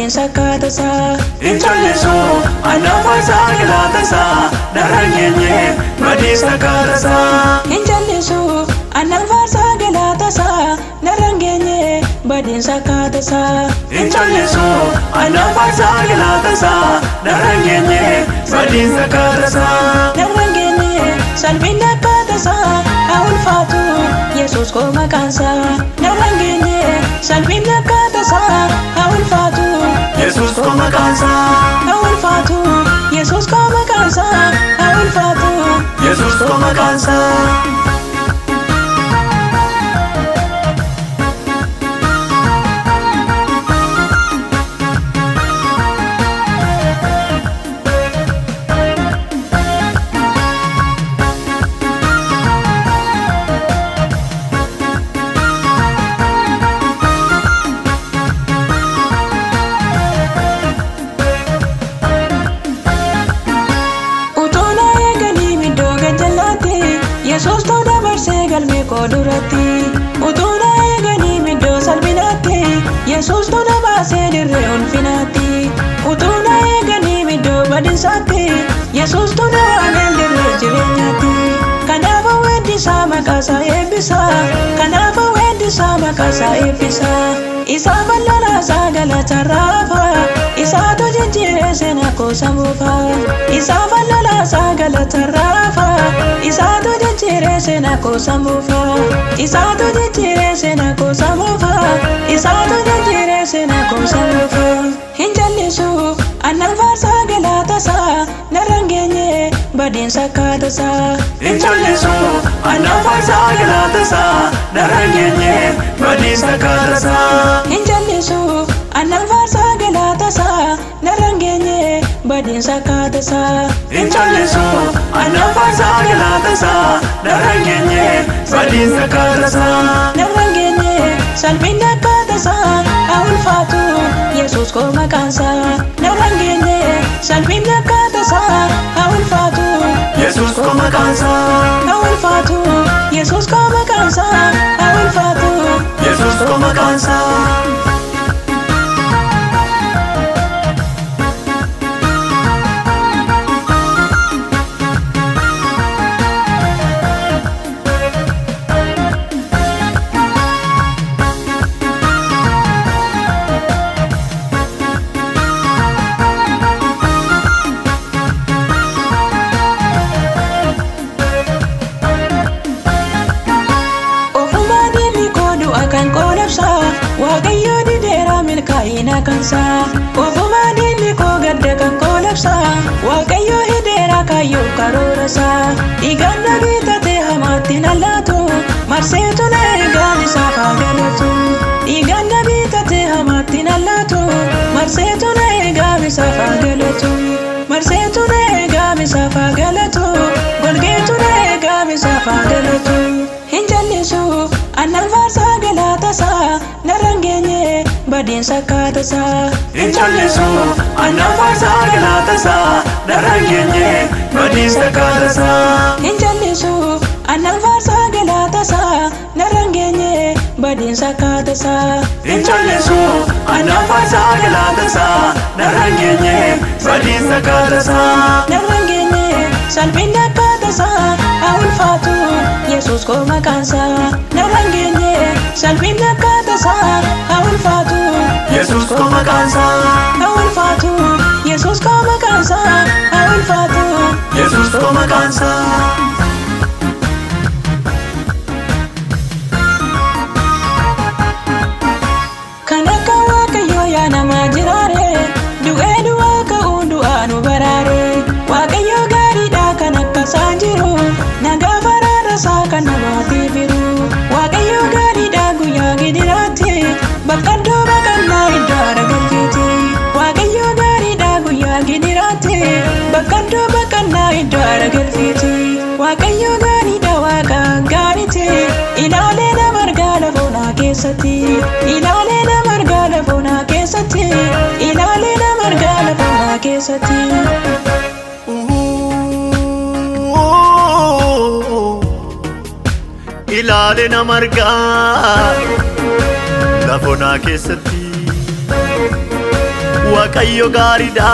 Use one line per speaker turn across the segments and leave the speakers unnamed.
badin sakatasa
Injallisu anafasa gilatasa Darangenye badin sakatasa
Injallisu anafasa gilatasa Darangenye badin sakatasa
Injallisu anafasa gilatasa Darangenye badin sakatasa
Darangenye salbina katasa awul fatu Yesus ko makansa Darangenye salbina katasa awul fatu
Yesus ko makansa
awul fatu Yesus ko makansa awul fatu
Yesus ko makansa
Yesus to dabarse galme ko durati utuna egani middo salbinati Yesus to dabase dirre ulfinati utuna egani middo badinsati Yesus to dawamen dirre jirenyati kanafa wedi sama kasa ebisa kanafa wedi sama kasa ebisa isa ballala sagala tarafa isa to jinjire sena ko samufa isa ballala sagala tarafa isa to jinjire sena ko samufa isa to jinjire sena ko samufa isa to jinjire sena ko samufa hinjallisu analfa sagala tasa narangenye badin sakatasa
Injallisu anafasa gilatasa Darangenye badin sakatasa
Injallisu analfa sagala narangenye badin sakatasa
Injallisu anafasa gilatasa Darangenye badin sakatasa
Narangenye salbina katasa awul fatu Yesus ko makansa Narangenye salbina katasa awul fatu
Yesus ko makansa
awul fatu Yesus ko makansa awul fatu
Yesus ko makansa
Waaqayyo didera milkaa'ina kansa ofuma dilli ko gadda kan kolabsa Waaqayyo hidera kayyo karorasa dhiigaan bitate hamaatti nallatu marseetu na eegaan isaaf galatu dhiigaan bitate hamaatti nallatu marseetu na eegaan isaaf galatu marseetu na eegaan isaaf galatu golgeetu na eegaan isaaf galatu hinjallisu annalfa sagalatasa narangenye badin sakatasa
Injallisu anafasa gilatasa Darangenye badin sakatasa
Injallisu annalfa sagalatasa narangenye badin sakatasa
Injallisu anafasa gilatasa Darangenye badin sakatasa
narangenye salbina katasa awul fatu Yesus ko makansa narangenye salbina katasa awul fatu
Yesus ko makansa
awul fatu Yesus ko makansa awul fatu
Yesus ko makansa
kanaka Waaqayyo ya nama jirare du'ee du'aa ka'uu du'aanu baraare Waaqayyo gaariidha kan akkasaa jiru nagaa baraarasaa kan namaatti firu Waaqayyo gaariidha guyyaa gidiraatti baqqaddoo baqannaa iddoo aragalfiiti Waaqayyo gaariidha guyyaa gidiraatti baqqaddoo baqannaa iddoo aragalfiiti Waaqayyo gaariidha waaqa gaariiti ilaalee nama argaa lafoonaa keessatti ilaalee nama argaa lafoonaa keessatti ilaalee nama argaa lafoonaa keessatti
ilaale nama argaa lafoonaa keessatti Waaqayyo gaariidha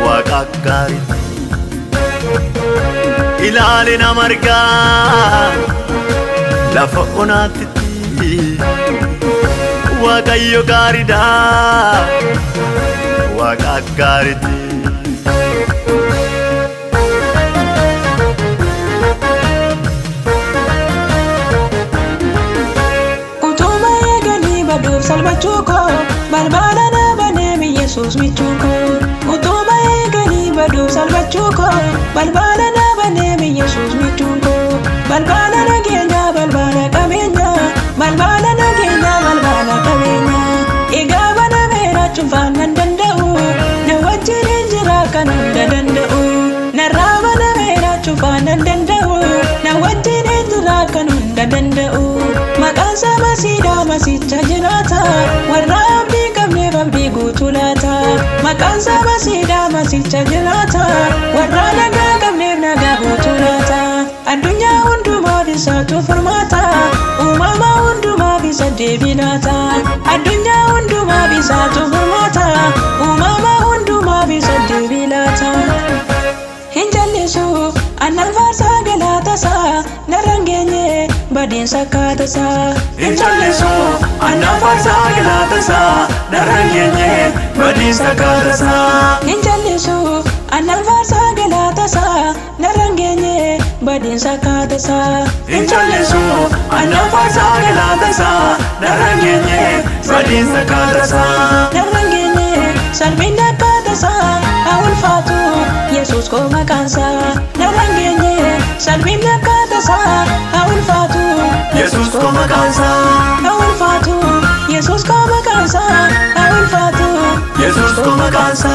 Waaqa gaariidha Ilaali nama argaa lafa onaatti Waaqayyo gaariidha Waaqa gaariidha
salvachuko balbala na banemi Yesus michuko utuma egani badu salvachuko balbala na banemi Yesus michuko balbala na genya balbala kamenya balbala na genya balbala kamenya igaba na mera chufana dandau na wajiri jira kanunda dandau na raba na mera chufana dandau na wajiri jira kanunda dandau makansa masida masicha jirata warra abdi kamne babdi gutulata makansa masida masicha jirata warra naga kamne naga gutulata adunya unduma bisa tu formata umama unduma bisa debilata adunya unduma bisa tu formata umama unduma bisa debilata hinjallesu anal farsa galata sa narangenye badin sakata sa
Injallesu anna farsa galata sa narangenye badin sakata sa
Injallesu anal farsa galata sa narangenye badin sakata sa
Injallesu anna farsa galata sa narangenye badin sakata sa
narangenye salbinda kata sa awul fatu Yesus ko makansa narangenye salbinda kata sa awul fatu
Yesus ko makansa
awul fatu Yesus ko makansa awul fatu
Yesus ko makansa